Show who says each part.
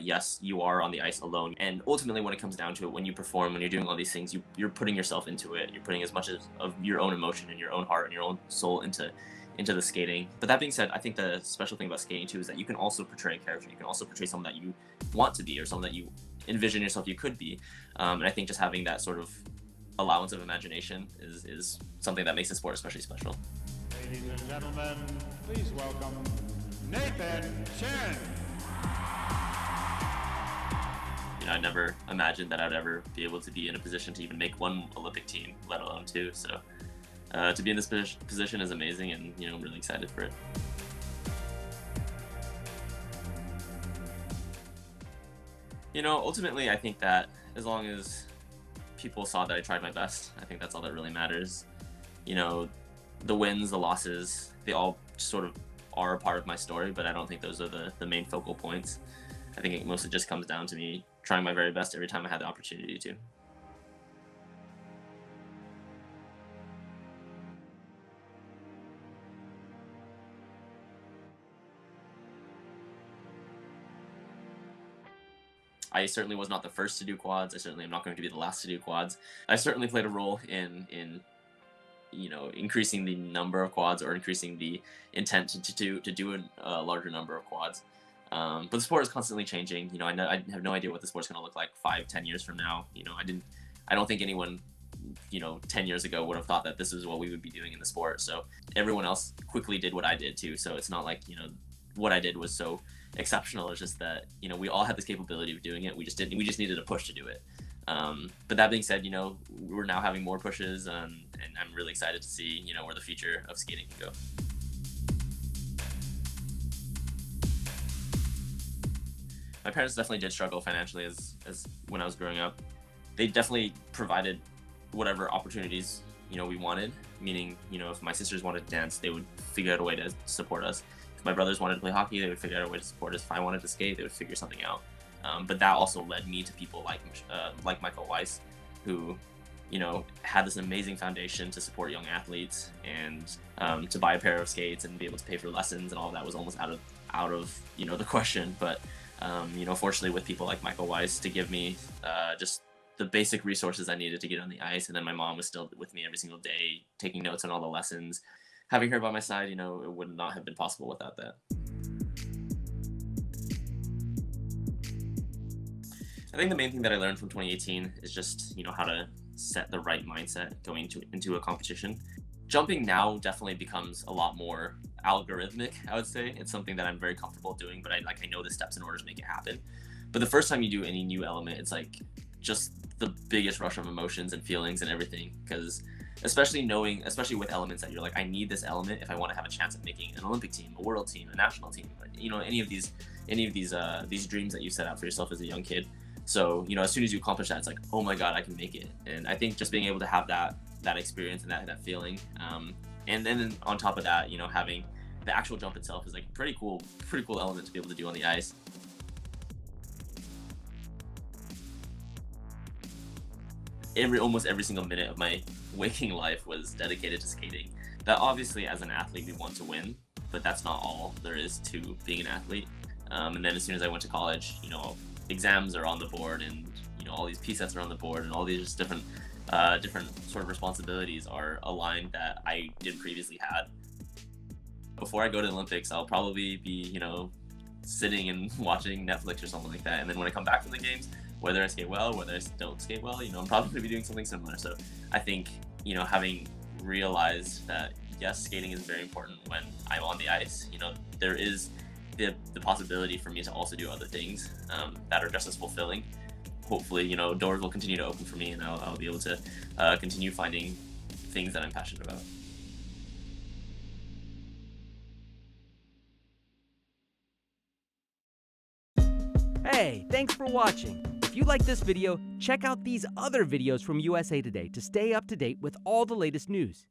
Speaker 1: yes, you are on the ice alone. And ultimately, when it comes down to it, when you perform, when you're doing all these things, you're putting yourself into it. You're putting as much of your own emotion and your own heart and your own soul into the skating. But that being said, I think the special thing about skating too is that you can also portray a character. You can also portray someone that you want to be or someone that you envision yourself you could be. And I think just having that sort of allowance of imagination is something that makes the sport especially special.
Speaker 2: Ladies and gentlemen, please welcome Nathan Chen.
Speaker 1: I never imagined that I'd ever be able to be in a position to even make one Olympic team, let alone two. So to be in this position is amazing, and I'm really excited for it. Ultimately, I think that as long as people saw that I tried my best, I think that's all that really matters. The wins, the losses, they all sort of are a part of my story, but I don't think those are the main focal points. I think it mostly just comes down to me trying my very best every time I had the opportunity to. I certainly was not the first to do quads. I certainly am not going to be the last to do quads. I certainly played a role in increasing the number of quads or increasing the intent to do a larger number of quads. But the sport is constantly changing. I have no idea what the sport's going to look like 5-10 years from now. I don't think anyone 10 years ago would have thought that this is what we would be doing in the sport. So everyone else quickly did what I did too. So it's not like what I did was so exceptional. It's just that we all had this capability of doing it. We just needed a push to do it. But that being said, we're now having more pushes, and I'm really excited to see where the future of skating can go. My parents definitely did struggle financially as when I was growing up. They definitely provided whatever opportunities we wanted, meaning if my sisters wanted to dance, they would figure out a way to support us. If my brothers wanted to play hockey, they would figure out a way to support us. If I wanted to skate, they would figure something out. But that also led me to people like Michael Weiss, who had this amazing foundation to support young athletes and to buy a pair of skates and be able to pay for lessons, and all of that was almost out of the question. But fortunately, with people like Michael Weiss to give me just the basic resources I needed to get on the ice, and then my mom was still with me every single day, taking notes on all the lessons. Having her by my side, it would not have been possible without that. I think the main thing that I learned from 2018 is just how to set the right mindset going into a competition. Jumping now definitely becomes a lot more algorithmic, I would say. It's something that I'm very comfortable doing, but I know the steps in order to make it happen. But the first time you do any new element, it's like just the biggest rush of emotions and feelings and everything, because especially with elements that you're like, I need this element if I want to have a chance at making an Olympic team, a world team, a national team, any of these dreams that you set out for yourself as a young kid. So as soon as you accomplish that, it's like, oh my God, I can make it. And I think just being able to have that experience and that feeling, and then on top of that, having the actual jump itself is like pretty cool element to be able to do on the ice. Almost every single minute of my waking life was dedicated to skating. That obviously, as an athlete, we want to win, but that's not all there is to being an athlete. And then as soon as I went to college, exams are on the board, and all these P-sets are on the board, and all these just different sort of responsibilities are aligned that I didn't previously had. Before I go to the Olympics, I'll probably be sitting and watching Netflix or something like that, and then when I come back from the games, whether I skate well, whether I don't skate well, I'm probably going to be doing something similar. So I think having realized that yes, skating is very important when I'm on the ice, there is the possibility for me to also do other things that are just as fulfilling. Hopefully, doors will continue to open for me, and I'll be able to continue finding things that I'm passionate about.
Speaker 3: Hey, thanks for watching. If you like this video, check out these other videos from USA Today to stay up to date with all the latest news.